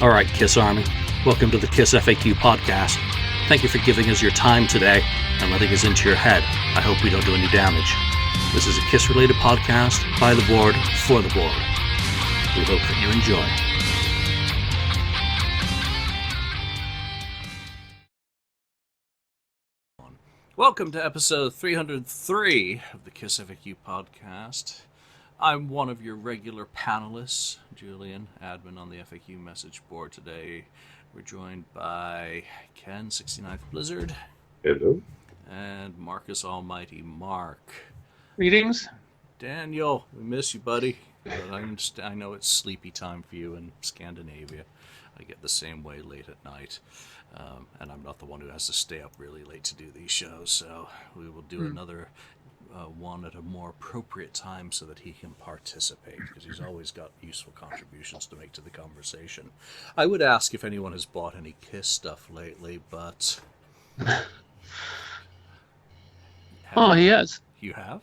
All right, Kiss Army, welcome to the KissFAQ Podcast. Thank you for giving us your time today and letting us into your head. I hope we don't do any damage. This is a Kiss-related podcast by the board, for the board. We hope that you enjoy. Welcome to episode 303 of the KissFAQ Podcast. I'm one of your regular panelists, Julian, admin on the FAQ message board today. We're joined by Ken, 69th Blizzard. Hello. And Marcus Almighty Mark. Greetings. Daniel, we miss you, buddy. But I know it's sleepy time for you in Scandinavia. I get the same way late at night. And I'm not the one who has to stay up really late to do these shows, so we will do another one at a more appropriate time so that he can participate, because he's always got useful contributions to make to the conversation. I would ask if anyone has bought any Kiss stuff lately, but... Oh, he has. You have?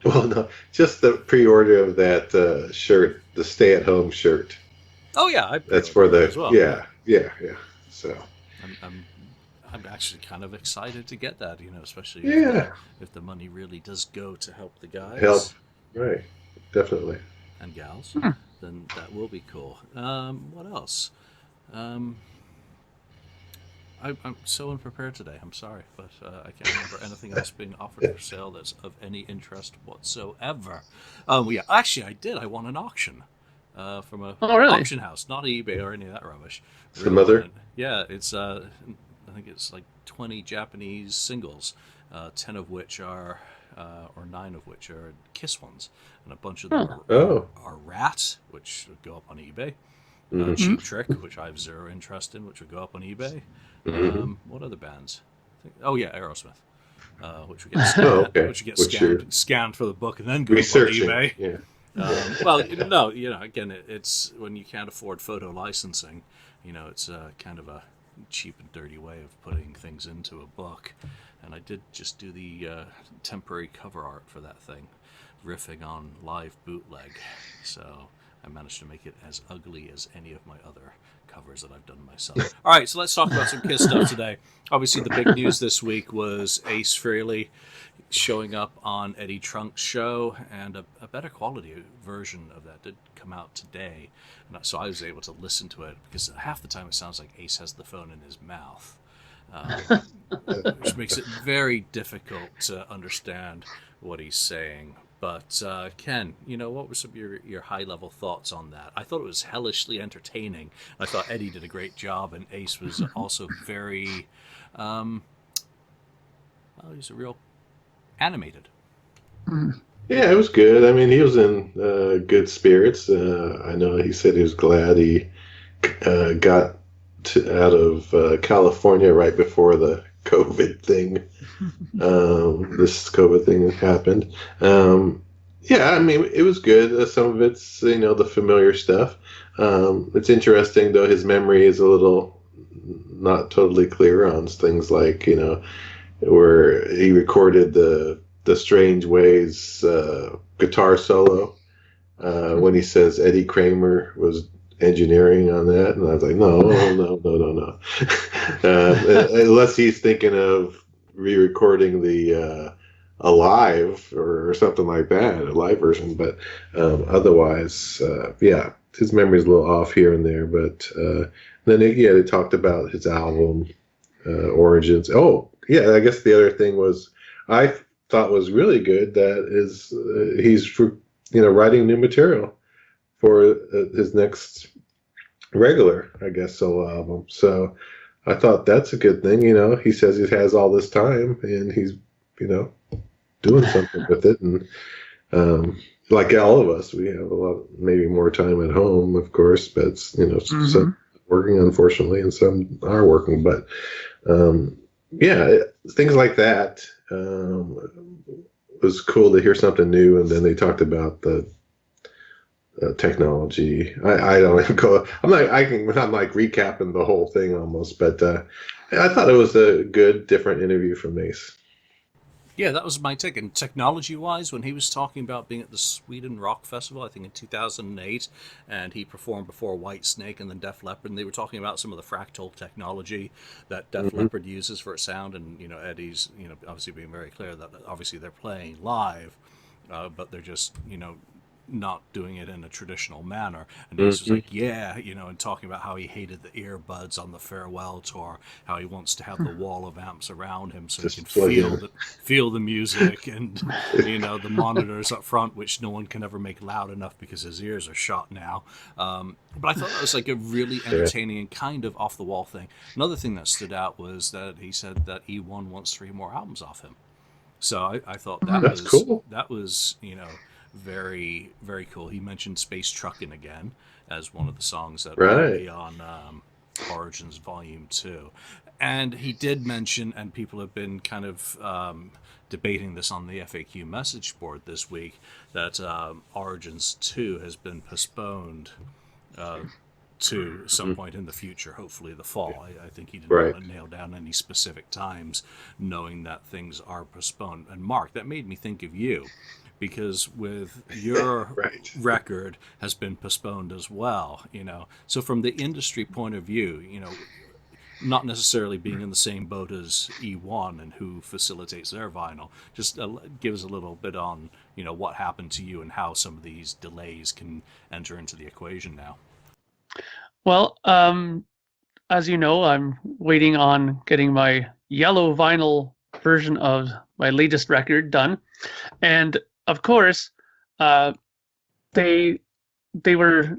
Well, no, just the pre-order of that shirt, the stay-at-home shirt. Oh, yeah. That's for the... as well. Yeah. So... I'm actually kind of excited to get that, especially if the money really does go to help the guys. Right, definitely. And gals, then that will be cool. What else? I'm so unprepared today. I'm sorry, but I can't remember anything else being offered for sale that's of any interest whatsoever. Yeah, actually, I did. I won an auction from a auction house, not eBay or any of that rubbish. Some other? Yeah, it's I think it's like 20 Japanese singles, 10 of which are, or 9 of which are Kiss ones, and a bunch of them are Rat, which would go up on eBay, Cheap Trick, which I have zero interest in, which would go up on eBay. What other bands? Aerosmith, which would get scanned for the book and then go up on eBay. Yeah. Well, no, again, it's when you can't afford photo licensing, it's kind of a cheap and dirty way of putting things into a book. And I did just do the temporary cover art for that thing, riffing on live bootleg. So I managed to make it as ugly as any of my other covers that I've done myself. All right, so let's talk about some Kiss stuff today. Obviously, the big news this week was Ace Frehley showing up on Eddie Trunk's show, and a better quality version of that did come out today. And so I was able to listen to it, because half the time it sounds like Ace has the phone in his mouth, which makes it very difficult to understand what he's saying. But Ken, what were some of your high-level thoughts on that? I thought it was hellishly entertaining. I thought Eddie did a great job, and Ace was also very, he's a real animated. Yeah, it was good. I mean, he was in good spirits. I know he said he was glad he got out of California right before the COVID thing. This COVID thing happened. Yeah, I mean, it was good. Some of it's, the familiar stuff. It's interesting, though, his memory is a little not totally clear on things like, where he recorded the Strange Ways guitar solo when he says Eddie Kramer was engineering on that, and I was like, no. Unless he's thinking of re-recording the Alive or something like that, a live version, but otherwise, his memory's a little off here and there. But then they talked about his album origins. Oh, yeah, I guess the other thing was I thought was really good that is he's writing new material for his next regular, I guess, solo album. So I thought that's a good thing. He says he has all this time and he's doing something with it, and like all of us, we have a lot, maybe more time at home, of course, but some working, unfortunately, and some are working, but things like that. It was cool to hear something new, and then they talked about the technology. I don't even go. I'm like recapping the whole thing almost, but I thought it was a good, different interview from Ace. Yeah, that was my take. And technology-wise, when he was talking about being at the Sweden Rock Festival, I think in 2008, and he performed before Whitesnake and then Def Leppard, and they were talking about some of the fractal technology that Def Hmm. Leppard uses for its sound, and Eddie's obviously being very clear that obviously they're playing live, but they're just not doing it in a traditional manner. And Ace was Hmm. like, yeah, and talking about how he hated the earbuds on the farewell tour, how he wants to have the wall of amps around him so he can Just plug in. feel the music, and the monitors up front, which no one can ever make loud enough because his ears are shot now. But I thought that was like a really Yeah. entertaining and kind of off the wall thing. Another thing that stood out was that he said that E1 wants 3 more albums off him. So I thought That's cool. that was very very cool. He mentioned Space Truckin' again as one of the songs that will Right. be on Origins Volume 2, and he did mention, and people have been kind of debating this on the FAQ message board this week, that Origins 2 has been postponed to some point in the future, hopefully the fall. I think he didn't Right. want to nail down any specific times, knowing that things are postponed. And Mark, that made me think of you, because with your Right. record has been postponed as well. So from the industry point of view, not necessarily being in the same boat as E1 and who facilitates their vinyl, just give us a little bit on what happened to you and how some of these delays can enter into the equation now. Well, as you know, I'm waiting on getting my yellow vinyl version of my latest record done, and of course, they were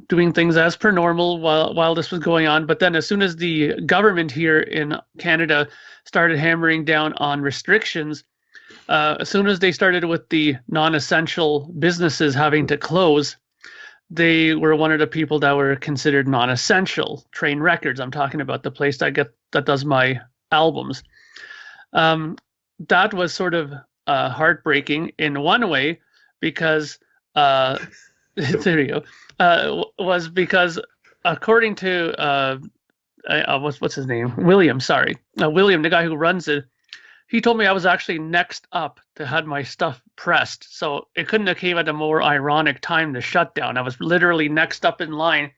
doing things as per normal while this was going on. But then, as soon as the government here in Canada started hammering down on restrictions, as soon as they started with the non-essential businesses having to close, they were one of the people that were considered non-essential. Train Records, I'm talking about, the place that does my albums. That was sort of heartbreaking in one way, because there you go. Was because, according to what's his name, William. Sorry, William, the guy who runs it. He told me I was actually next up to have my stuff pressed. So it couldn't have came at a more ironic time to shut down. I was literally next up in line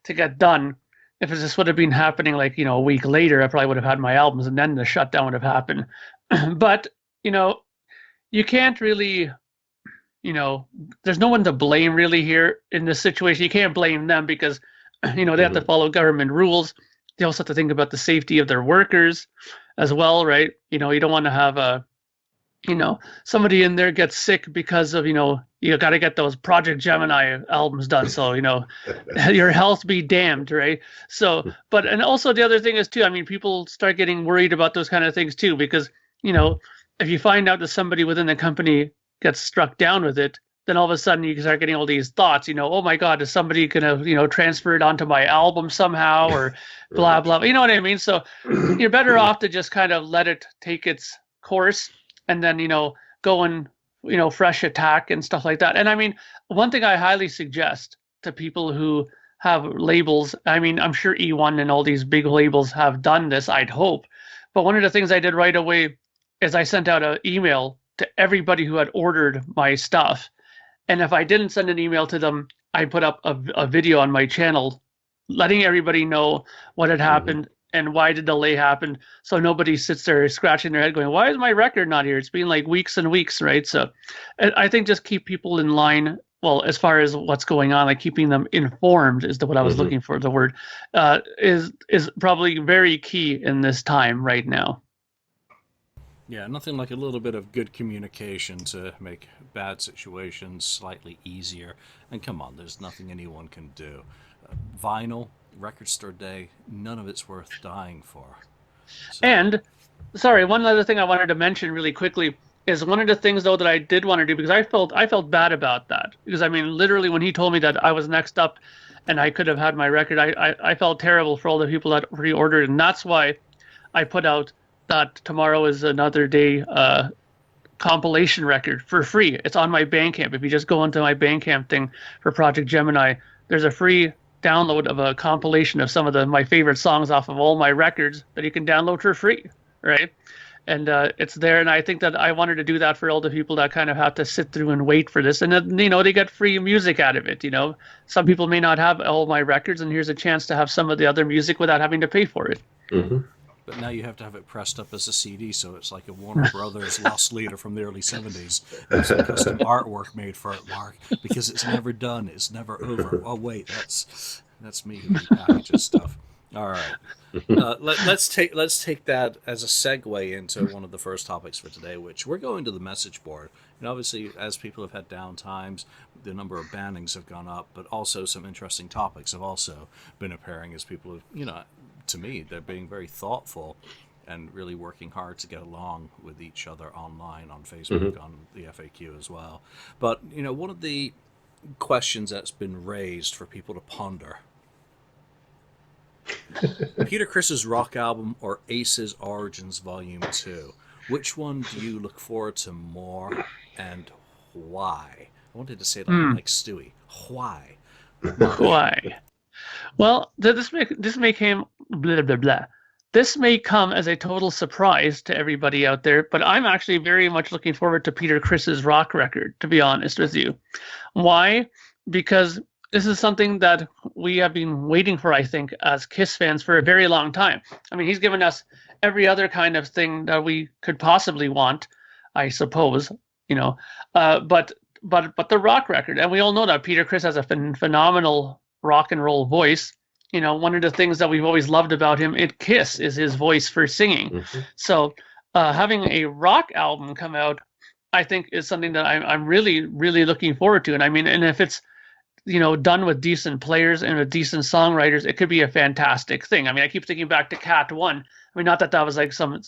to get done. If this would have been happening like, a week later, I probably would have had my albums and then the shutdown would have happened. But, you can't really, there's no one to blame really here in this situation. You can't blame them because, they have to follow government rules. They also have to think about the safety of their workers as well, right? You don't want to have somebody in there gets sick because of, you got to get those Project Gemini albums done. So, your health be damned, right? So, and also the other thing is too, I mean, people start getting worried about those kind of things too, because, if you find out that somebody within the company gets struck down with it, then all of a sudden you start getting all these thoughts, oh my God, is somebody gonna, transfer it onto my album somehow, or blah, blah, you know what I mean? So you're better off to just kind of let it take its course, and then, go and, fresh attack and stuff like that. And I mean, one thing I highly suggest to people who have labels, I mean, I'm sure E1 and all these big labels have done this, I'd hope. But one of the things I did right away is I sent out an email to everybody who had ordered my stuff. And if I didn't send an email to them, I put up a video on my channel letting everybody know what had happened and why the delay happened, so nobody sits there scratching their head going, why is my record not here? It's been like weeks and weeks, right? So I think just keep people in line, well, as far as what's going on, like keeping them informed is what I was looking for, the word, is probably very key in this time right now. Yeah, nothing like a little bit of good communication to make bad situations slightly easier. And come on, there's nothing anyone can do. Vinyl, record store day, none of it's worth dying for. So. And, sorry, one other thing I wanted to mention really quickly is one of the things, though, that I did want to do, because I felt bad about that. Because, I mean, literally when he told me that I was next up and I could have had my record, I felt terrible for all the people that pre-ordered. And that's why I put out that Tomorrow Is Another Day compilation record for free. It's on my Bandcamp. If you just go into my Bandcamp thing for Project Gemini, there's a free download of a compilation of some of my favorite songs off of all my records that you can download for free, right? and it's there. And I think that I wanted to do that for all the people that kind of have to sit through and wait for this, and then, they get free music out of it. Some people may not have all my records, and here's a chance to have some of the other music without having to pay for it. Mm-hmm. But now you have to have it pressed up as a CD, so it's like a Warner Brothers lost leader from the early 70s. There's some custom artwork made for it, Mark, because it's never done. It's never over. Oh, wait, that's me who repackages stuff. All right. Let's take that as a segue into one of the first topics for today, which we're going to the message board. And obviously, as people have had down times, the number of bannings have gone up, but also some interesting topics have also been appearing as people have, to me, they're being very thoughtful and really working hard to get along with each other online, on Facebook, on the FAQ as well. But, one of the questions that's been raised for people to ponder: Peter Criss's rock album or Ace's Origins Volume 2? Which one do you look forward to more, and why? I wanted to say that like Stewie. Why? Why? Well, this may come blah blah blah. This may come as a total surprise to everybody out there, but I'm actually very much looking forward to Peter Criss's rock record, to be honest with you. Why? Because this is something that we have been waiting for, I think, as Kiss fans for a very long time. I mean, he's given us every other kind of thing that we could possibly want, I suppose, but the rock record, and we all know that Peter Criss has a phenomenal rock and roll voice. One of the things that we've always loved about him at Kiss is his voice for singing. Mm-hmm. So having a rock album come out, I think, is something that I'm really, really looking forward to. And I mean, and if it's, done with decent players and with decent songwriters, it could be a fantastic thing. I mean, I keep thinking back to Cat 1. I mean, not that was like some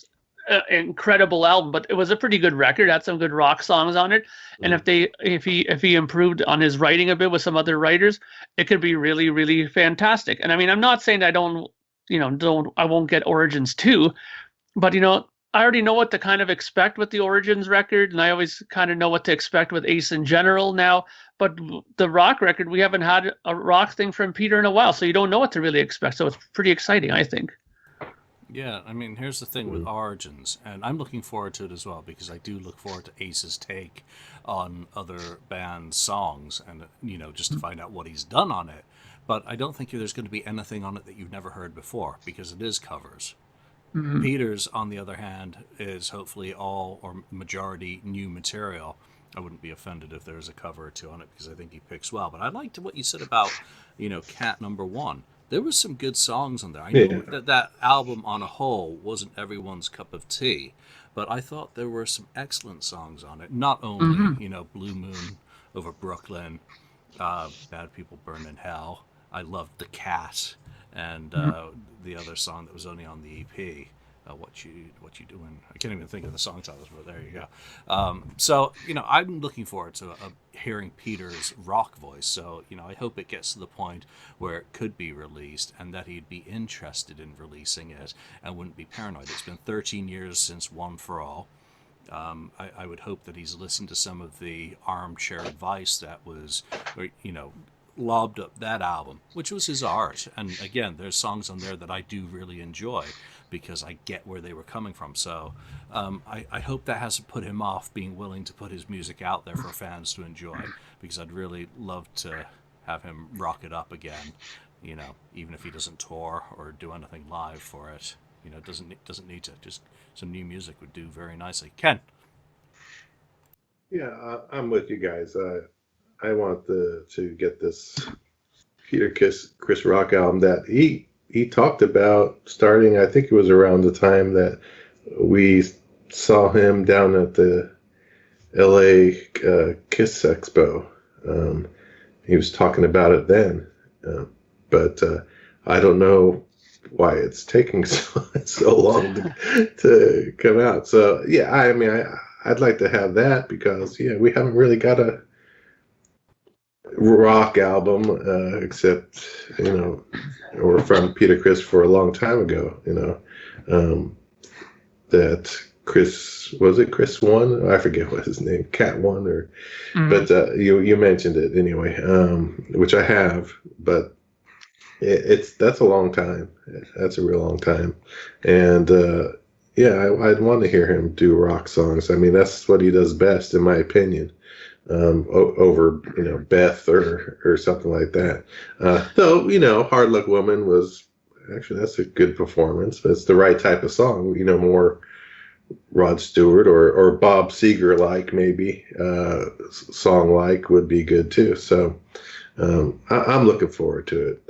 incredible album, but it was a pretty good record. It had some good rock songs on it. And if he improved on his writing a bit with some other writers, it could be really, really fantastic. And I mean, I'm not saying I won't get Origins 2, but I already know what to kind of expect with the Origins record, and I always kind of know what to expect with Ace in general now. But the rock record, we haven't had a rock thing from Peter in a while, so you don't know what to really expect. So it's pretty exciting, I think. Yeah, I mean, here's the thing with Origins, and I'm looking forward to it as well, because I do look forward to Ace's take on other bands' songs, and, just to find out what he's done on it. But I don't think there's going to be anything on it that you've never heard before, because it is covers. Mm-hmm. Peter's, on the other hand, is hopefully all or majority new material. I wouldn't be offended if there was a cover or two on it, because I think he picks well. But I liked what you said about, Cat Number 1. There was some good songs on there. I know that album on a whole wasn't everyone's cup of tea, but I thought there were some excellent songs on it. Not only, Blue Moon over Brooklyn, Bad People Burn in Hell. I loved The Cat, and the other song that was only on the EP, What You Doing. I can't even think of the song titles, but there you go. So, I'm looking forward to hearing Peter's rock voice. So, I hope it gets to the point where it could be released and that he'd be interested in releasing it and wouldn't be paranoid. It's been 13 years since One for All. I would hope that he's listened to some of the armchair advice that was, lobbed up that album, which was his art. And again, there's songs on there that I do really enjoy because I get where they were coming from. So I hope that hasn't put him off being willing to put his music out there for fans to enjoy, because I'd really love to have him rock it up again, even if he doesn't tour or do anything live for it. Doesn't need to. Just some new music would do very nicely. Ken? Yeah, I'm with you guys. I want to get this Peter Criss rock album that he talked about starting. I think it was around the time that we saw him down at the LA Kiss Expo. He was talking about it then, but I don't know why it's taking so long to come out. So yeah, I mean, I'd like to have that, because we haven't really got a rock album except or from Peter Criss for a long time ago. That Criss, was it Criss 1? I forget what his name, Cat 1 or but you mentioned it anyway, which I have, but that's a long time. That's a real long time. And Yeah, I'd want to hear him do rock songs. I mean, that's what he does best, in my opinion. Over Beth or something like that. Though Hard Luck Woman was actually, that's a good performance. It's the right type of song. More Rod Stewart or Bob Seger like maybe song like would be good too. So I'm looking forward to it.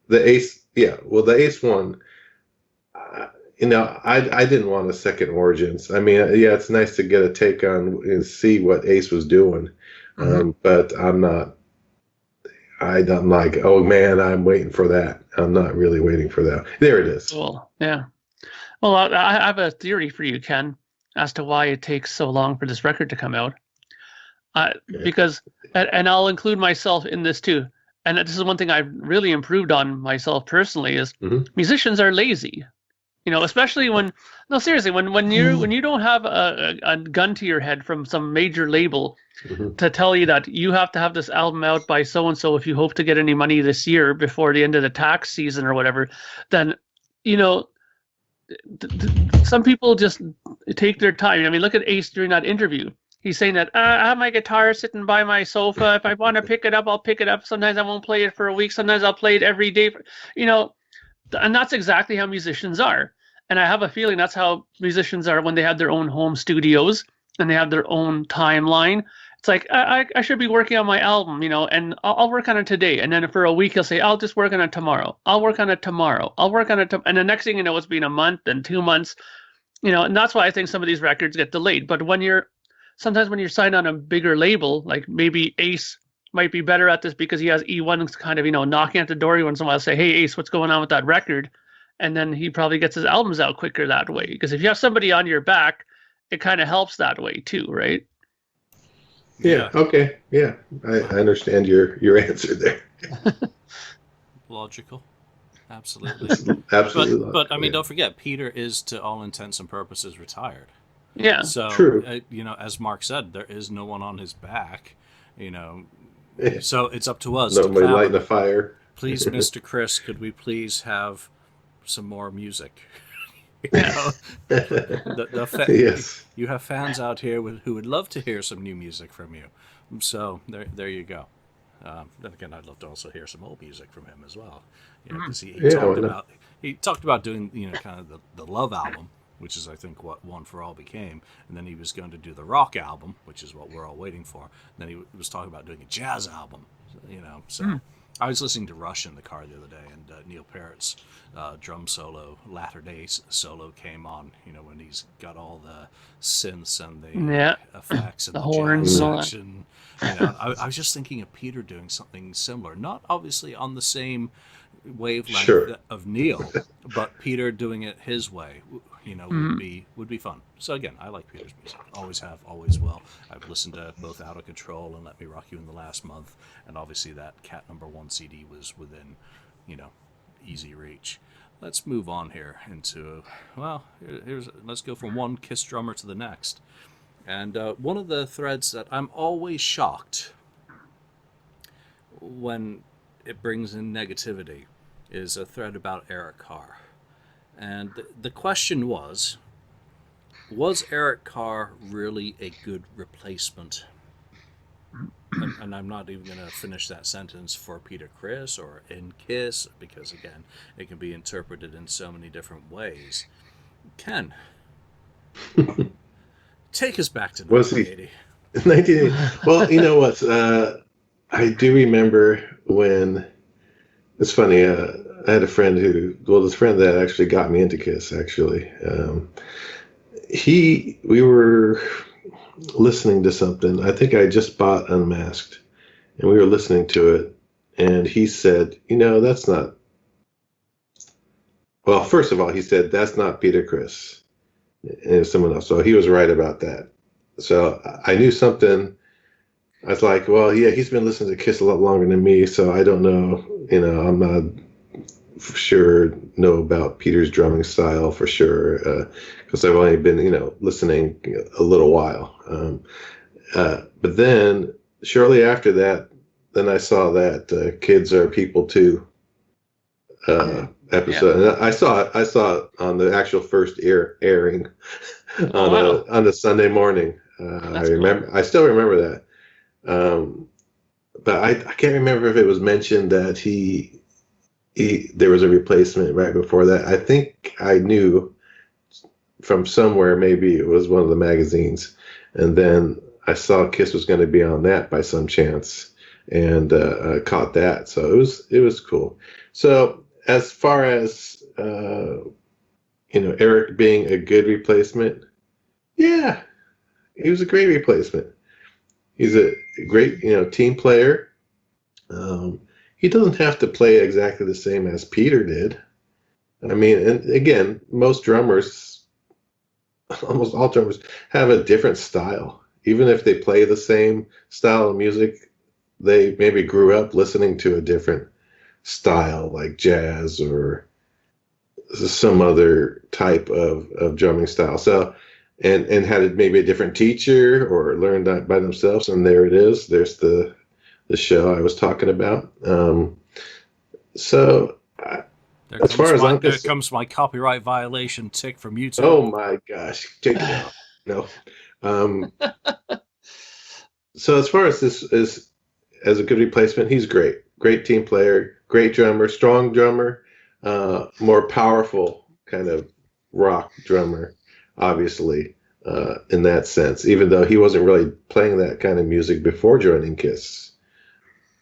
The Ace, yeah. Well, the Ace one. I didn't want a second Origins. I mean, yeah, it's nice to get a take on and see what Ace was doing, but I'm like, oh man, I'm waiting for that. I'm not really waiting for that. There it is. Cool. Yeah. Well, I have a theory for you, Ken, as to why it takes so long for this record to come out. Because, and I'll include myself in this too. And this is one thing I've really improved on myself personally is musicians are lazy. Especially when you don't have a gun to your head from some major label to tell you that you have to have this album out by so and so if you hope to get any money this year before the end of the tax season or whatever, then some people just take their time. I mean, look at Ace during that interview. He's saying that I have my guitar sitting by my sofa. If I want to pick it up, I'll pick it up. Sometimes I won't play it for a week. Sometimes I'll play it every day. And that's exactly how musicians are. And I have a feeling that's how musicians are when they have their own home studios and they have their own timeline. It's like, I should be working on my album, and I'll work on it today. And then for a week, he'll say, I'll just work on it tomorrow. I'll work on it tomorrow. I'll work on it. And the next thing you know, it's been a month and 2 months, and that's why I think some of these records get delayed. But sometimes when you're signed on a bigger label, like maybe Ace might be better at this because he has E1 kind of, knocking at the door once in a while, say, hey, Ace, what's going on with that record? And then he probably gets his albums out quicker that way. Because if you have somebody on your back, it kind of helps that way too, right? Yeah. Okay. Yeah, I understand your answer there. Logical. Absolutely. Absolutely. But I mean, don't forget, Peter is to all intents and purposes retired. Yeah. So, true. As Mark said, there is no one on his back, So it's up to us. Nobody lighting a fire. Please, Mr. Criss, could we please have some more music? Yes. You have fans out here who would love to hear some new music from you. So there you go. Then again, I'd love to also hear some old music from him as well. Because he talked about doing kind of the Love album, which is I think what One for All became, and then he was going to do the rock album, which is what we're all waiting for. And then he was talking about doing a jazz album. So. I was listening to Rush in the car the other day, and Neil Peart's drum solo, Latter Day solo came on, when he's got all the synths and the effects and the horns section. I was just thinking of Peter doing something similar, not obviously on the same wavelength of Neil, but Peter doing it his way, would be fun. So again, I like Peter's music. Always have, always will. I've listened to both Out of Control and Let Me Rock You in the last month, and obviously that Cat #1 CD was within, easy reach. Let's move on here into, let's go from one Kiss drummer to the next. And one of the threads that I'm always shocked when it brings in negativity is a thread about Eric Carr. And the question was Eric Carr really a good replacement? And I'm not even going to finish that sentence for Peter Criss or in Kiss, because again, it can be interpreted in so many different ways. Ken, take us back to 1980. 1980. Well, you know what? I do remember when, it's funny, I had a friend this friend that actually got me into Kiss, actually. We were listening to something. I think I just bought Unmasked, and we were listening to it, and he said, that's not, well, first of all, he said, that's not Peter Criss. And it was someone else. So he was right about that. So I knew something. I was like, well, yeah, he's been listening to Kiss a lot longer than me, so I don't know, I'm not for sure know about Peter's drumming style for sure, because I've only been, listening a little while. But then shortly after that, then I saw that Kids Are People Too episode. And I saw it on the actual first airing Oh, wow. on a Sunday morning. That's cool. I still remember that. But I can't remember if it was mentioned that there was a replacement right before that. I think I knew from somewhere, maybe it was one of the magazines, and then I saw Kiss was going to be on that by some chance, and caught that. So it was cool. So as far as Eric being a good replacement, yeah, he was a great replacement. He's a great team player. He doesn't have to play exactly the same as Peter did. I mean, and again, almost all drummers have a different style. Even if they play the same style of music, they maybe grew up listening to a different style, like jazz or some other type of drumming style. So, and had maybe a different teacher or learned that by themselves. And there it is. There's the show I was talking about. So, as far as I'm concerned, there comes my copyright violation tick from YouTube. Oh my gosh, take it out. No. So as far as this is as a good replacement, he's great. Great team player, great drummer, strong drummer, more powerful kind of rock drummer, obviously, in that sense, even though he wasn't really playing that kind of music before joining Kiss,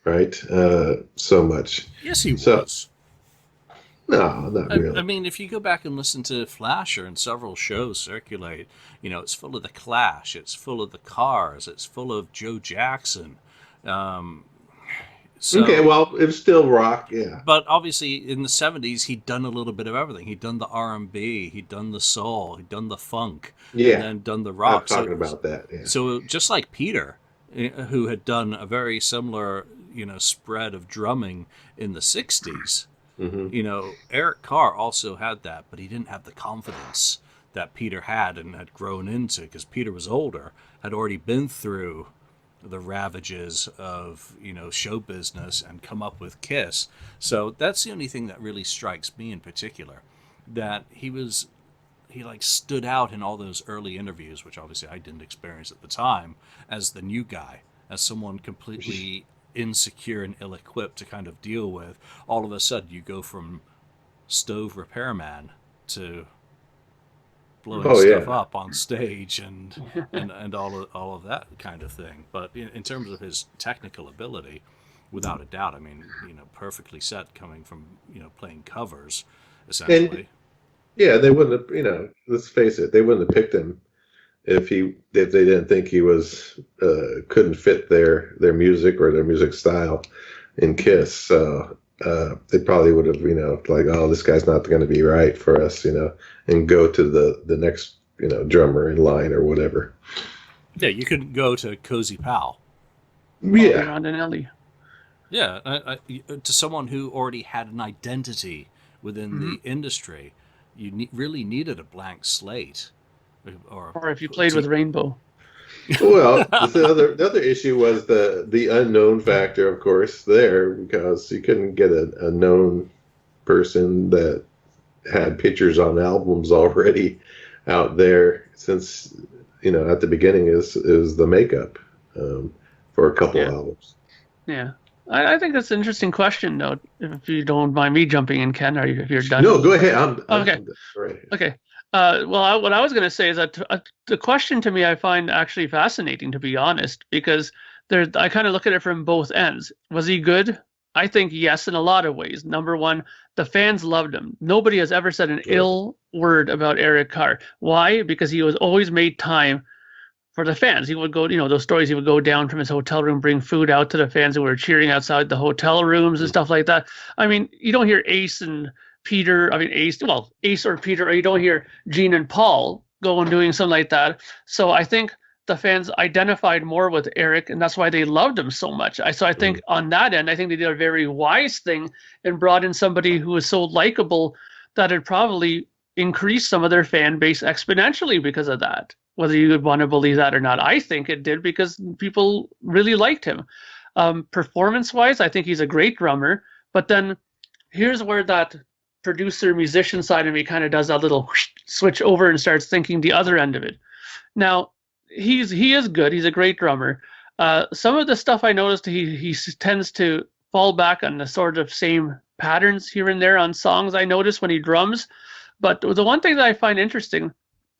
right? So much. Yes, he was. No, not really. I mean, if you go back and listen to Flasher, and several shows circulate, it's full of the Clash, it's full of the Cars, it's full of Joe Jackson. Okay, well, it's still rock, yeah. But obviously, in the 70s, he'd done a little bit of everything. He'd done the R&B, he'd done the soul, he'd done the funk, yeah, and then done the rock. I'm talking about that, yeah. So just like Peter, who had done a very similar, spread of drumming in the 60s, mm-hmm. Eric Carr also had that, but he didn't have the confidence that Peter had and had grown into, because Peter was older, had already been through the ravages of show business and come up with Kiss. So that's the only thing that really strikes me in particular, that he stood out in all those early interviews, which obviously I didn't experience at the time, as the new guy, as someone completely insecure and ill-equipped to kind of deal with. All of a sudden you go from stove repairman to blowing stuff up on stage and all of that kind of thing. But in terms of his technical ability, without a doubt, I mean, perfectly set, coming from playing covers essentially. And, they wouldn't have, let's face it, they wouldn't have picked him if they didn't think he was couldn't fit their music or their music style in Kiss. So they probably would have like, oh, this guy's not going to be right for us, and go to the next drummer in line or whatever. Yeah, you couldn't go to Cozy Powell. Yeah, yeah, to someone who already had an identity within the industry, you really needed a blank slate. Or if you played with Rainbow. Well, the other issue was the unknown factor, of course, there, because you couldn't get a known person that had pictures on albums already out there, since at the beginning is the makeup for a couple albums. Yeah. I think that's an interesting question, though. If you don't mind me jumping in, Ken, or if you're done. No, go ahead. Okay. Okay. Well, what I was going to say is that the question to me I find actually fascinating, to be honest, because I kind of look at it from both ends. Was he good? I think yes, in a lot of ways. Number one, the fans loved him. Nobody has ever said an ill word about Eric Carr. Why? Because he was always made time for the fans. He would go, those stories, he would go down from his hotel room, bring food out to the fans who were cheering outside the hotel rooms and stuff like that. I mean, you don't hear Ace or Peter, or you don't hear Gene and Paul go and doing something like that. So I think the fans identified more with Eric, and that's why they loved him so much. So I think on that end, I think they did a very wise thing and brought in somebody who was so likable that it probably increased some of their fan base exponentially because of that. Whether you would want to believe that or not, I think it did, because people really liked him. Performance-wise, I think he's a great drummer. But then here's where that producer musician side of me kind of does that little switch over and starts thinking the other end of it. Now, he is good. He's a great drummer. Some of the stuff I noticed, he tends to fall back on the sort of same patterns here and there on songs I notice when he drums. But the one thing that I find interesting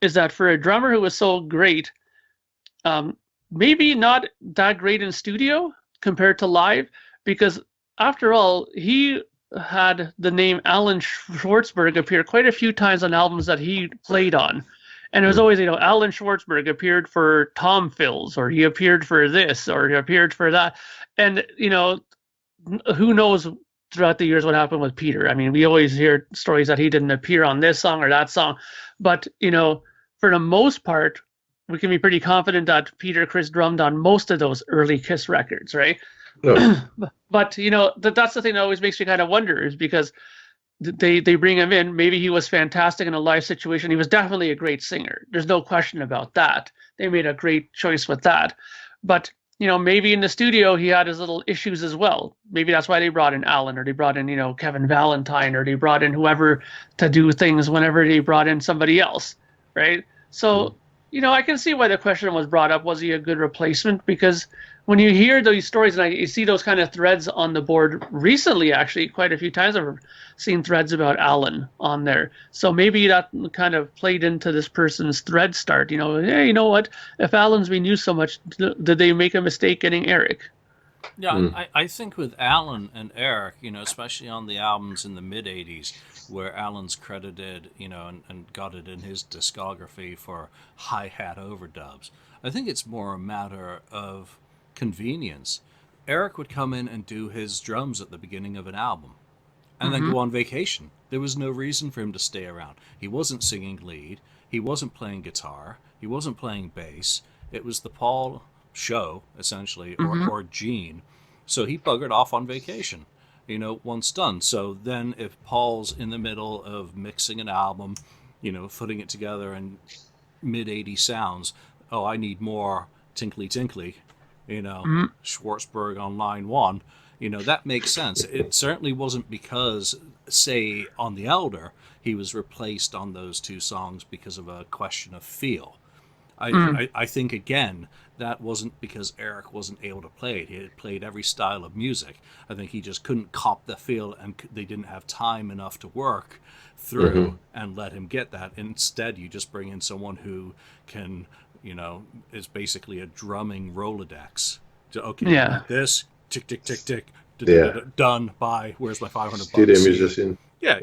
is that for a drummer who was so great, maybe not that great in studio compared to live, because after all, he had the name Alan Schwartzberg appear quite a few times on albums that he played on. And it was always, Alan Schwartzberg appeared for Tom Fills, or he appeared for this, or he appeared for that. And, who knows throughout the years what happened with Peter. I mean, we always hear stories that he didn't appear on this song or that song. But, for the most part, we can be pretty confident that Peter Criss drummed on most of those early Kiss records, right? No. But, that's the thing that always makes me kind of wonder, is because they bring him in. Maybe he was fantastic in a live situation. He was definitely a great singer. There's no question about that. They made a great choice with that. But, maybe in the studio he had his little issues as well. Maybe that's why they brought in Alan, or they brought in, Kevin Valentine, or they brought in whoever to do things whenever they brought in somebody else, right? So, I can see why the question was brought up. Was he a good replacement? Because when you hear those stories, and you see those kind of threads on the board recently, actually, quite a few times I've seen threads about Alan on there. So maybe that kind of played into this person's thread start. Hey, you know what? If Alan's been used so much, did they make a mistake getting Eric? Yeah, I think with Alan and Eric, especially on the albums in the mid-'80s, where Alan's credited, and got it in his discography for hi-hat overdubs, I think it's more a matter of convenience. Eric would come in and do his drums at the beginning of an album and then go on vacation. There was no reason for him to stay around. He wasn't singing lead. He wasn't playing guitar. He wasn't playing bass. It was the Paul show, essentially, or Gene. So he buggered off on vacation, once done. So then if Paul's in the middle of mixing an album, putting it together in mid-'80s sounds, I need more tinkly tinkly, Schwartzberg on line one, that makes sense. It certainly wasn't because, say, on The Elder, he was replaced on those two songs because of a question of feel. I think, again, that wasn't because Eric wasn't able to play it. He had played every style of music. I think he just couldn't cop the feel, and they didn't have time enough to work through and let him get that. Instead, you just bring in someone who can, is basically a drumming Rolodex. Okay, this, tick, tick, tick, tick, done, bye, where's my $500? Studio musician. Yeah,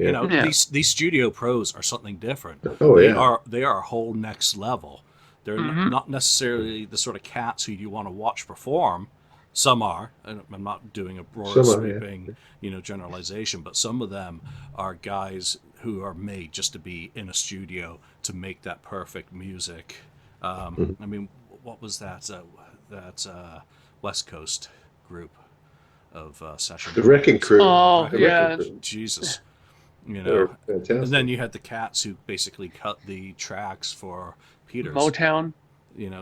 these studio pros are something different. They are a whole next level. They're not necessarily the sort of cats who you want to watch perform. Some are. I'm not doing a broad sweeping, generalization, but some of them are guys who are made just to be in a studio to make that perfect music. I mean, what was that West Coast group of session? The Wrecking Crew. Oh, yeah. Jesus. Fantastic. And then you had the cats who basically cut the tracks for Peter's Motown,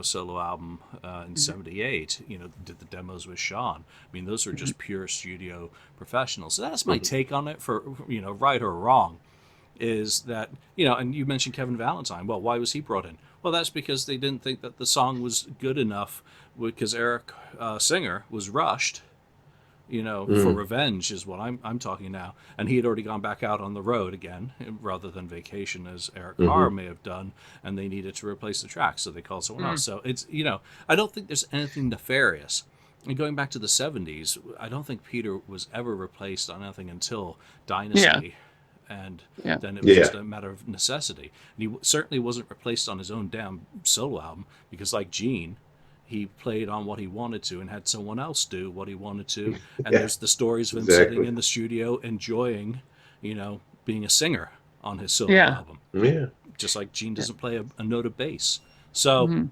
solo album in '78. Did the demos with Sean. I mean, those are just pure studio professionals. So that's my take on it. For right or wrong, is that and you mentioned Kevin Valentine. Well, why was he brought in? Well, that's because they didn't think that the song was good enough, because Eric Singer was rushed. For revenge is what I'm talking now. And he had already gone back out on the road again, rather than vacation, as Eric Carr may have done, and they needed to replace the track, so they called someone else. So it's, I don't think there's anything nefarious. And going back to the 70s, I don't think Peter was ever replaced on anything until Dynasty. And then it was just a matter of necessity. And he certainly wasn't replaced on his own damn solo album, because like Gene, he played on what he wanted to and had someone else do what he wanted to. And there's the stories of him sitting in the studio enjoying, being a singer on his solo album. Yeah. Just like Gene doesn't play a note of bass. So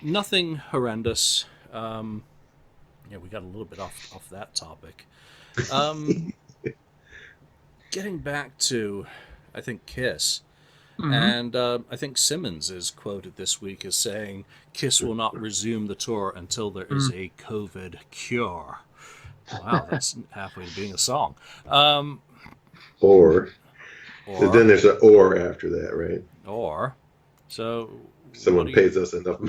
nothing horrendous. We got a little bit off that topic. Getting back to, I think, Kiss. And I think Simmons is quoted this week as saying, Kiss will not resume the tour until there is a COVID cure. Wow, that's halfway to being a song. Or And then there's an or after that, right? Or, so Someone pays us enough.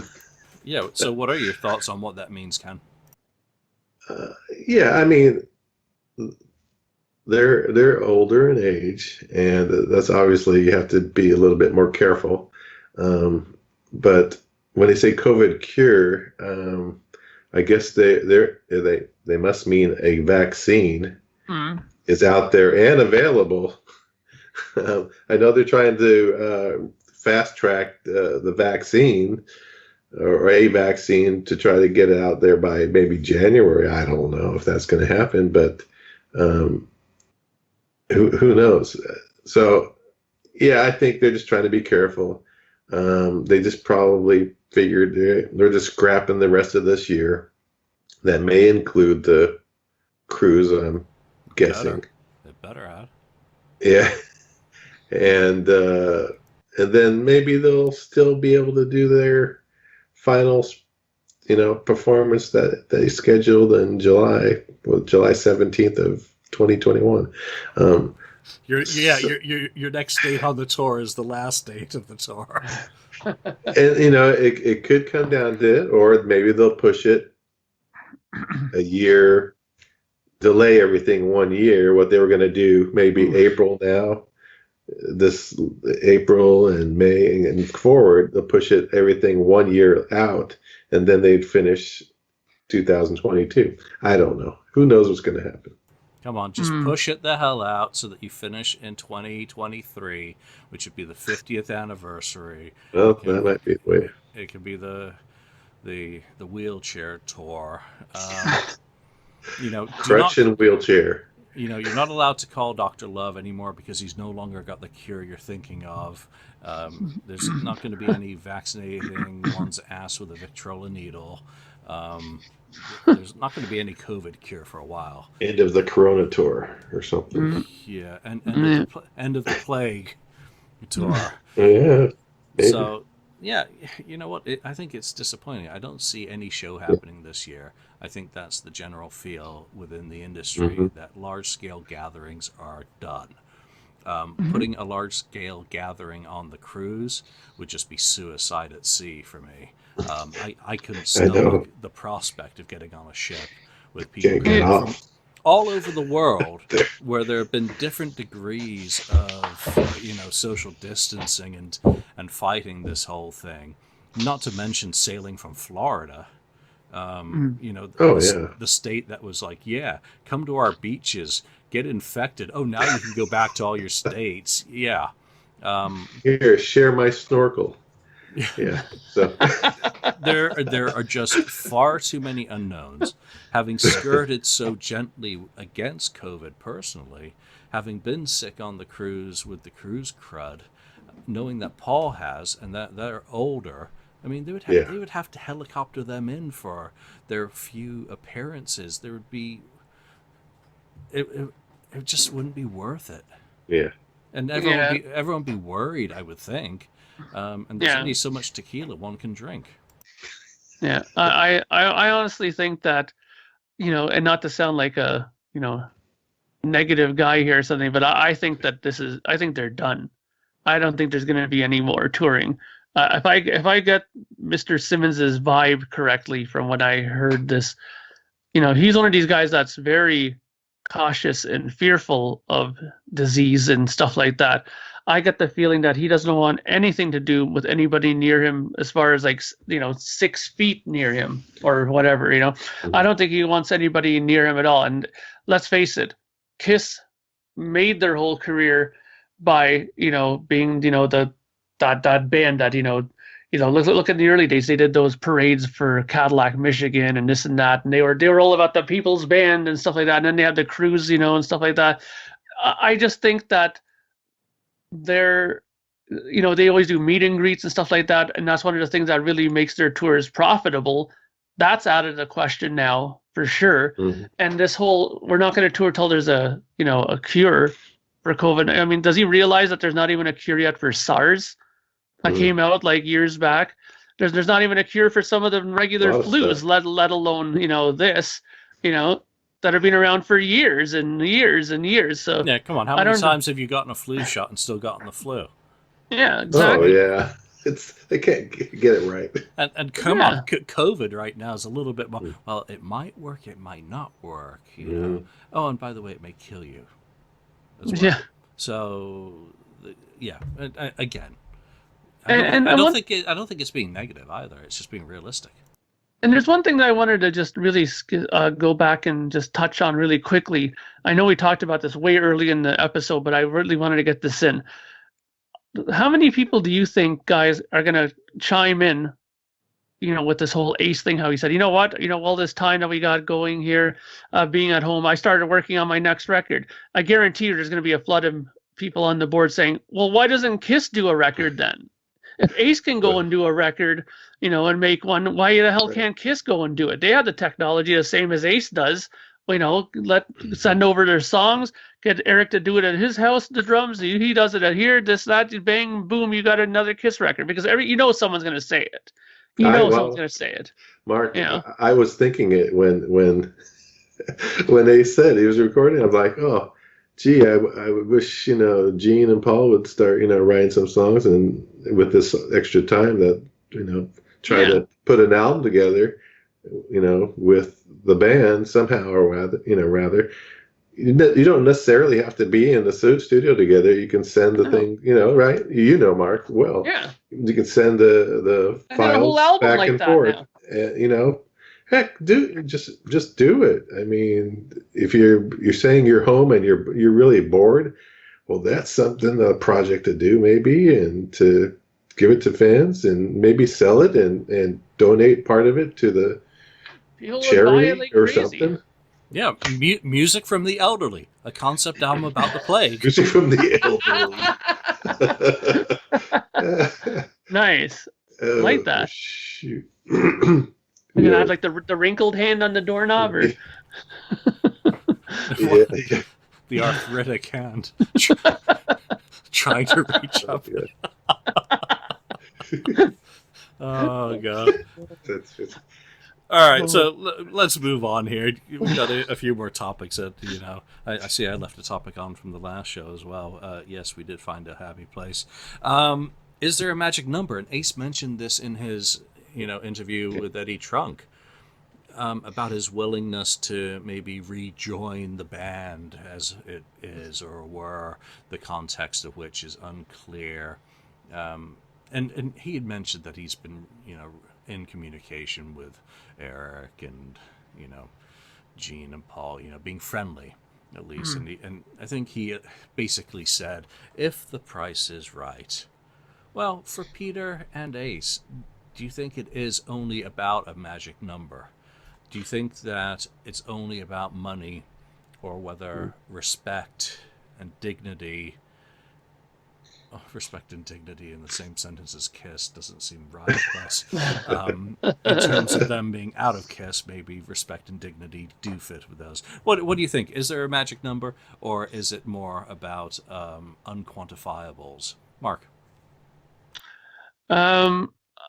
Yeah. So, what are your thoughts on what that means, Ken? Yeah, I mean, they're older in age, and that's obviously you have to be a little bit more careful. But when they say COVID cure, I guess they must mean a vaccine is out there and available. I know they're trying to fast track the vaccine or a vaccine to try to get it out there by maybe January. I don't know if that's going to happen, but who knows? So, yeah, I think they're just trying to be careful. They just probably figured they're just scrapping the rest of this year. That may include the cruise, I'm guessing. It better have. Yeah. And then maybe they'll still be able to do their final, performance that they scheduled in July 17th of 2021. Your next date on the tour is the last date of the tour. And it could come down to it, or maybe they'll push it a year, delay everything 1 year. What they were going to do, maybe April now, this April and May and forward, they'll push it everything 1 year out, and then they'd finish 2022. I don't know. Who knows what's going to happen? Come on, just push it the hell out so that you finish in 2023, which would be the 50th anniversary. Well, that might be the way. It could be the wheelchair tour. Crutch and wheelchair. You're not allowed to call Dr. Love anymore because he's no longer got the cure you're thinking of. There's not going to be any vaccinating one's ass with a Victrola needle. There's not going to be any COVID cure for a while. End of the Corona tour or something. Yeah, and end of the plague tour. Yeah. Maybe. So, yeah, you know what? I think it's disappointing. I don't see any show happening this year. I think that's the general feel within the industry, that large-scale gatherings are done. Putting a large-scale gathering on the cruise would just be suicide at sea for me. I couldn't stomach the prospect of getting on a ship with people from all over the world where there have been different degrees of social distancing and fighting this whole thing. Not to mention sailing from Florida. The state that was like, yeah, come to our beaches, get infected. Oh, now you can go back to all your states. Yeah. Here, share my snorkel. Yeah. So there are just far too many unknowns. Having skirted so gently against COVID personally, having been sick on the cruise with the cruise crud, knowing that Paul has and that they're older. I mean, they would have to helicopter them in for their few appearances. There would be it just wouldn't be worth it. Yeah. And everyone would be worried, I would think. And there's only so much tequila one can drink. Yeah, I honestly think that, and not to sound like a negative guy here or something, but I think that I think they're done. I don't think there's going to be any more touring. If I get Mr. Simmons's vibe correctly from what I heard, this, he's one of these guys that's very cautious and fearful of disease and stuff like that. I get the feeling that he doesn't want anything to do with anybody near him, as far as 6 feet near him or whatever. I don't think he wants anybody near him at all. And let's face it, Kiss made their whole career by being that band that look at the early days. They did those parades for Cadillac, Michigan, and this and that, and they were all about the people's band and stuff like that. And then they had the cruise, and stuff like that. I just think that they're, they always do meet and greets and stuff like that, and that's one of the things that really makes their tours profitable. That's out of the question now for sure. And this whole, we're not going to tour till there's a cure for COVID. I mean, does he realize that there's not even a cure yet for SARS that came out years back? There's not even a cure for some of the regular flus, let alone this. that have been around for years and years and years. So Yeah, come on. How many times have you gotten a flu shot and still gotten the flu? Yeah, exactly. Oh yeah, they can't get it right. And come on, COVID right now is a little bit more. Well, it might work, it might not work. You know. Oh, and by the way, it may kill you. As well. Yeah. So, yeah. Again, I don't think it's being negative either. It's just being realistic. And there's one thing that I wanted to just really go back and just touch on really quickly. I know we talked about this way early in the episode, but I really wanted to get this in. How many people do you think, guys, are going to chime in, with this whole Ace thing, how he said, you know what, all this time that we got going here, being at home, I started working on my next record. I guarantee you there's going to be a flood of people on the board saying, well, why doesn't Kiss do a record then? If Ace can go and do a record, and make one, why the hell can't Kiss go and do it? They have the technology the same as Ace does. Send over their songs, get Eric to do it at his house, the drums. He does it at here, this, that, bang, boom, you got another Kiss record. Because someone's going to say it. Someone's going to say it. Mark, I was thinking it when they said he was recording. I was like, oh, gee, I wish, Gene and Paul would start, writing some songs, and with this extra time that, try to put an album together, with the band somehow, or rather, you don't necessarily have to be in the studio together. You can send the thing, right? Mark, well, you can send the files back like and forth, and, heck, just do it. I mean, if you're saying you're home and you're really bored, well, that's something, a project to do maybe, and to give it to fans and maybe sell it and donate part of it to the charity or something. Yeah, music from the elderly, a concept album about the plague. Music from the elderly. Nice. Like that. Shoot. You're gonna have like the wrinkled hand on the doorknob, or the arthritic hand trying to reach up. Oh god. That's just... All right, so let's move on here. We've got a few more topics that, I see I left a topic on from the last show as well. Yes, we did find a happy place. Is there a magic number? And Ace mentioned this in his, interview with Eddie Trunk, about his willingness to maybe rejoin the band as it is or were, the context of which is unclear. And he had mentioned that he's been, in communication with Eric and, Gene and Paul, being friendly, at least. And I think he basically said, if the price is right. Well, for Peter and Ace, do you think it is only about a magic number? Do you think that it's only about money, or whether respect and dignity... respect and dignity in the same sentence as Kiss doesn't seem right, but in terms of them being out of Kiss, maybe respect and dignity do fit with those. What do you think? Is there a magic number, or is it more about unquantifiables? Mark?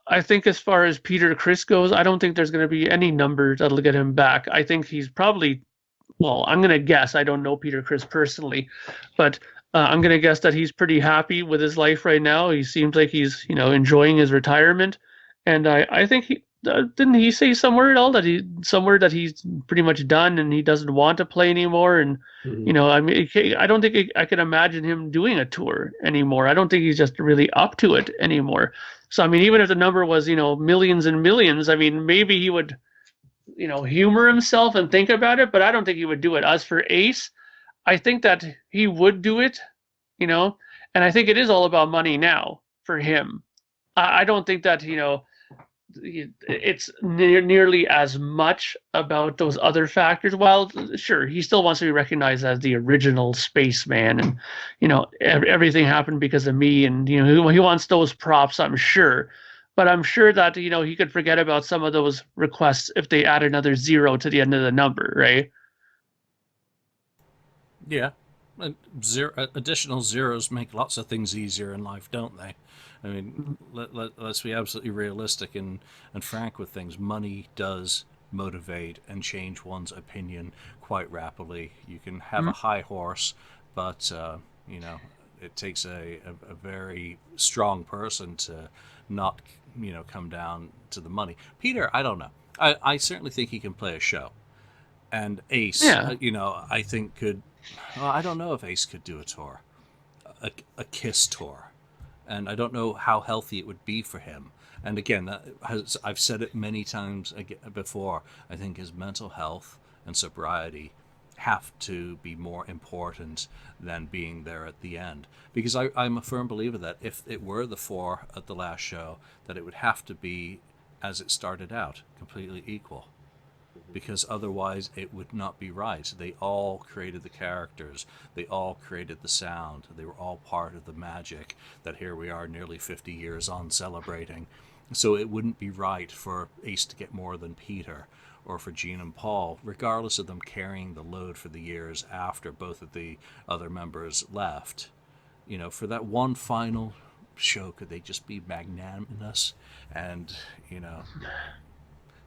I think as far as Peter Criss goes, I don't think there's going to be any number that'll get him back. I think he's probably, I'm going to guess, I don't know Peter Criss personally, but I'm going to guess that he's pretty happy with his life right now. He seems like he's, enjoying his retirement. And I think didn't he say somewhere at all that he's pretty much done and he doesn't want to play anymore? And, I don't think I can imagine him doing a tour anymore. I don't think he's just really up to it anymore. So, even if the number was, millions and millions, maybe he would, humor himself and think about it, but I don't think he would do it. As for Ace, I think that he would do it, and I think it is all about money now for him. I don't think that, it's nearly as much about those other factors. While, sure, he still wants to be recognized as the original spaceman, and, everything happened because of me, and, he wants those props, I'm sure. But I'm sure that, he could forget about some of those requests if they add another zero to the end of the number, right? Yeah, additional zeros make lots of things easier in life, don't they? Let's be absolutely realistic and frank with things. Money does motivate and change one's opinion quite rapidly. You can have a high horse, but it takes a very strong person to not come down to the money. Peter, I don't know. I certainly think he can play a show, and Ace, I think could. Well, I don't know if Ace could do a tour, a Kiss tour, and I don't know how healthy it would be for him. And again, I've said it many times before, I think his mental health and sobriety have to be more important than being there at the end. Because I'm a firm believer that if it were the four at the last show, that it would have to be as it started out, completely equal. Because otherwise it would not be right. They all created the characters. They all created the sound. They were all part of the magic that here we are nearly 50 years on celebrating. So it wouldn't be right for Ace to get more than Peter, or for Gene and Paul, regardless of them carrying the load for the years after both of the other members left. For that one final show, could they just be magnanimous and,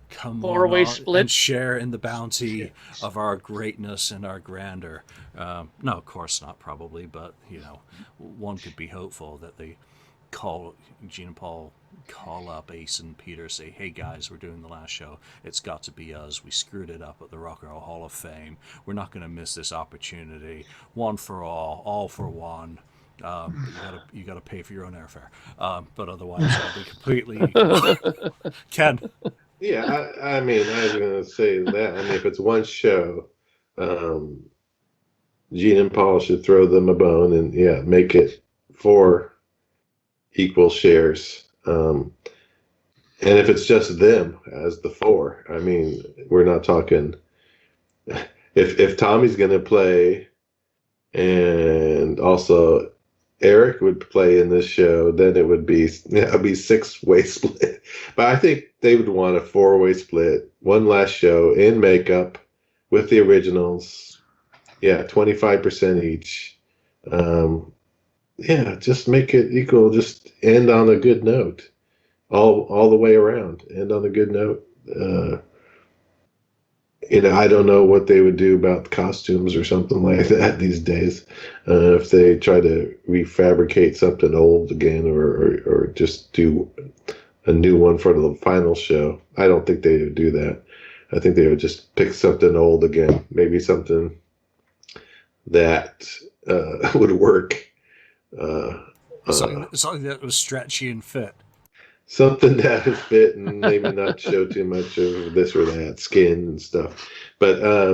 come four-way on split and share in the bounty of our greatness and our grandeur? No, of course not, probably, but, one could be hopeful that they Gene and Paul call up Ace and Peter, say, hey guys, we're doing the last show. It's got to be us. We screwed it up at the Rock and Roll Hall of Fame. We're not going to miss this opportunity. One for all for one. You got to pay for your own airfare. But otherwise, it'll be completely Ken. Yeah, I mean, I was going to say that. I mean, if it's one show, Gene and Paul should throw them a bone and make it 4 equal shares. And if it's just them as the 4, I mean, we're not talking. If Tommy's going to play, and also Eric would play in this show, then it would be 6-way split. But I think they would want a 4-way split, one last show in makeup with the originals. 25% each. Just make it equal. Just end on a good note, all the way around. End on a good note. I don't know what they would do about costumes or something like that these days. If they try to refabricate something old again, or just do a new one for the final show, I don't think they would do that. I think they would just pick something old again, maybe something that would work. Something that was stretchy and fit. Something that would fit and maybe not show too much of this or that skin and stuff. But I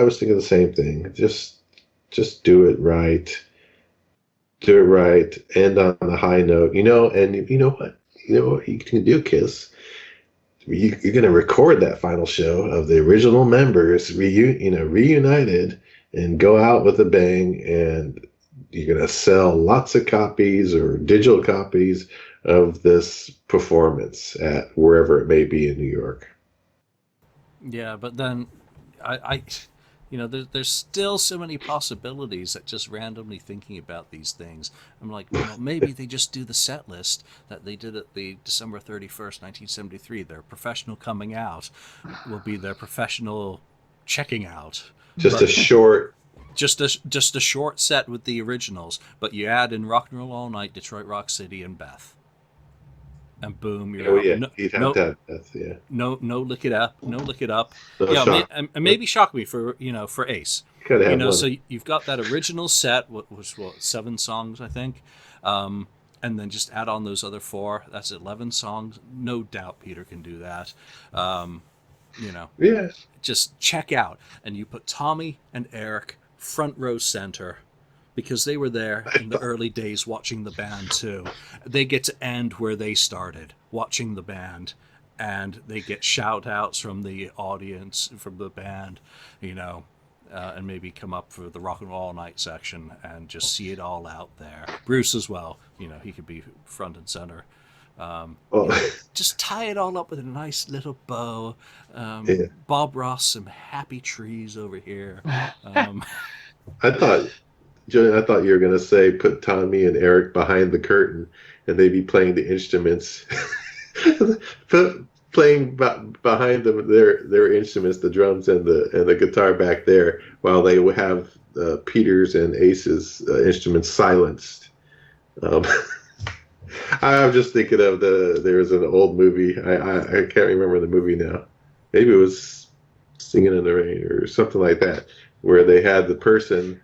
was thinking the same thing. Just do it right. Do it right. End on a high note. And you know what? You know what you can do, Kiss? You're going to record that final show of the original members reunited and go out with a bang, and you're going to sell lots of copies or digital copies of this performance at wherever it may be in New York. Yeah, but then there's still so many possibilities that just randomly thinking about these things, I'm like, maybe they just do the set list that they did at the December 31st, 1973. Their professional coming out will be their professional checking out. Just a short set with the originals, but you add in Rock and Roll All Night, Detroit Rock City, and Beth, and boom, you're you'd have to have Beth, no look it up, maybe Shock Me for Ace, so you've got that original set, what 7 songs, I think, and then just add on those other 4. That's 11 songs. No doubt Peter can do that. Just check out, and you put Tommy and Eric front row center, because they were there in the early days watching the band too. They get to end where they started, watching the band, and they get shout outs from the audience, from the band, and maybe come up for the Rock and Roll All Night section and just see it all out there. Bruce as well, he could be front and center. Just tie it all up with a nice little bow. Bob Ross, some happy trees over here. I thought you were going to say put Tommy and Eric behind the curtain and they'd be playing the instruments. put playing behind them their instruments, the drums and the guitar back there, while they would have Peter's and Ace's instruments silenced. I'm just thinking of there's an old movie. I can't remember the movie now. Maybe it was Singing in the Rain or something like that, where they had the person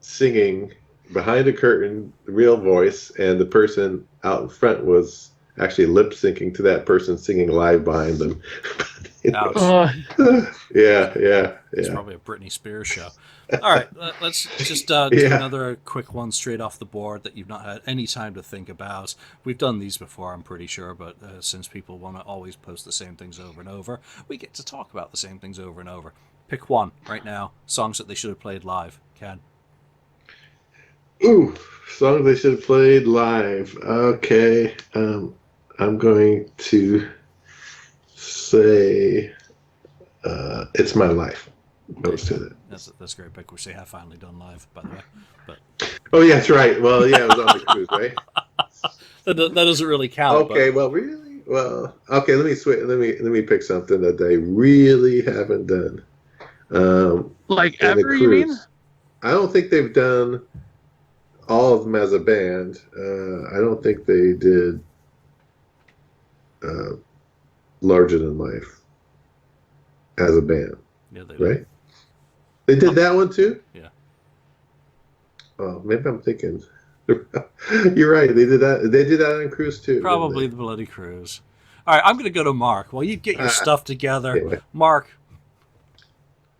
singing behind a curtain, the real voice, and the person out in front was actually lip syncing to that person singing live behind them. Ouch. Yeah. It's probably a Britney Spears show. All right, let's just do another quick one straight off the board that you've not had any time to think about. We've done these before, I'm pretty sure, but since people want to always post the same things over and over, we get to talk about the same things over and over. Pick one right now. Songs that they should have played live. Ken. Ooh, songs they should have played live. Okay, I'm going to say It's My Life. Goes to that. That's a great pick, which they have finally done live, by the way. But oh, yeah, that's right. Well, yeah, it was on the cruise, right? that doesn't really count. Okay, well, really? Well, okay. Let me switch. Let me pick something that they really haven't done. Like ever, you mean? I don't think they've done all of them as a band. I don't think they did Larger Than Life as a band. Yeah, they did. Right? They did that one too? Yeah. Oh, maybe I'm thinking. You're right. They did that. They did that on Cruise too. Probably the Bloody Cruise. All right, I'm going to go to Mark. While you get your stuff together, anyway. Mark.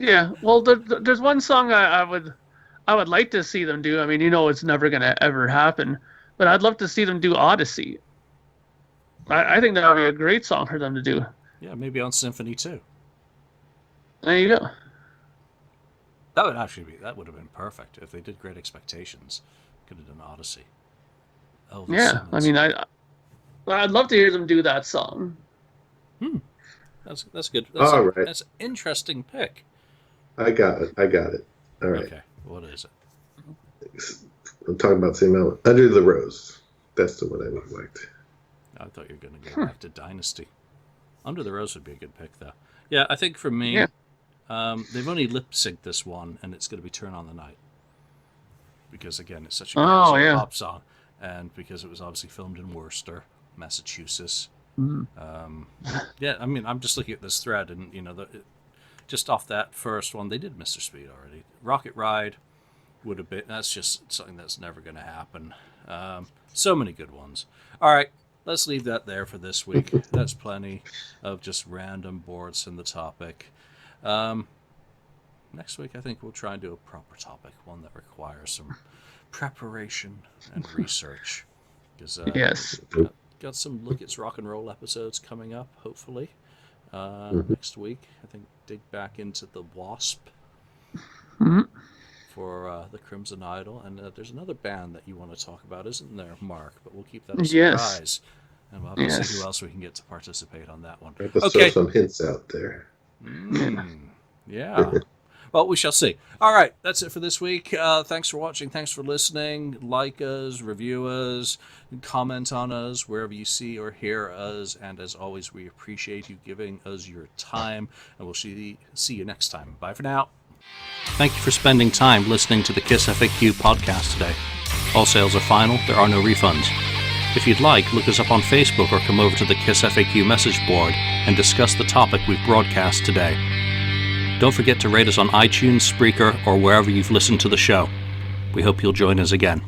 Yeah. Well, there's one song I would like to see them do. I mean, it's never going to ever happen, but I'd love to see them do Odyssey. I think that would be a great song for them to do. Yeah, maybe on Symphony 2. There you go. That would have been perfect if they did Great Expectations. Could have done Odyssey. Elvis yeah, Simmons. I mean, I'd love to hear them do that song. That's good. All right. That's an interesting pick. I got it. All right. Okay, what is it? I'm talking about the same album. Under the Rose. That's the one I would have liked. I thought you were going to go back to Dynasty. Under the Rose would be a good pick, though. Yeah, I think for me, they've only lip-synced this one, and it's going to be Turn on the Night. Because, again, it's such a great pop song. And because it was obviously filmed in Worcester, Massachusetts. Yeah, I mean, I'm just looking at this thread, and, just off that first one, they did Mr. Speed already. Rocket Ride would have been, that's just something that's never going to happen. So many good ones. All right. Let's leave that there for this week. That's plenty of just random boards in the topic. Next week, I think we'll try and do a proper topic, one that requires some preparation and research. Because yes, got some Look It's Rock and Roll episodes coming up, hopefully, next week. I think dig back into the Wasp for the Crimson Idol. And there's another band that you want to talk about, isn't there, Mark? But we'll keep that a surprise. And we'll have to see who else we can get to participate on that one. Let's throw some hints out there. Yeah. Well, we shall see. All right, that's it for this week. Thanks for watching. Thanks for listening. Like us, review us, comment on us wherever you see or hear us. And as always, we appreciate you giving us your time. And we'll see you next time. Bye for now. Thank you for spending time listening to the KissFAQ podcast today. All sales are final. There are no refunds. If you'd like, look us up on Facebook or come over to the KissFAQ message board and discuss the topic we've broadcast today. Don't forget to rate us on iTunes, Spreaker, or wherever you've listened to the show. We hope you'll join us again.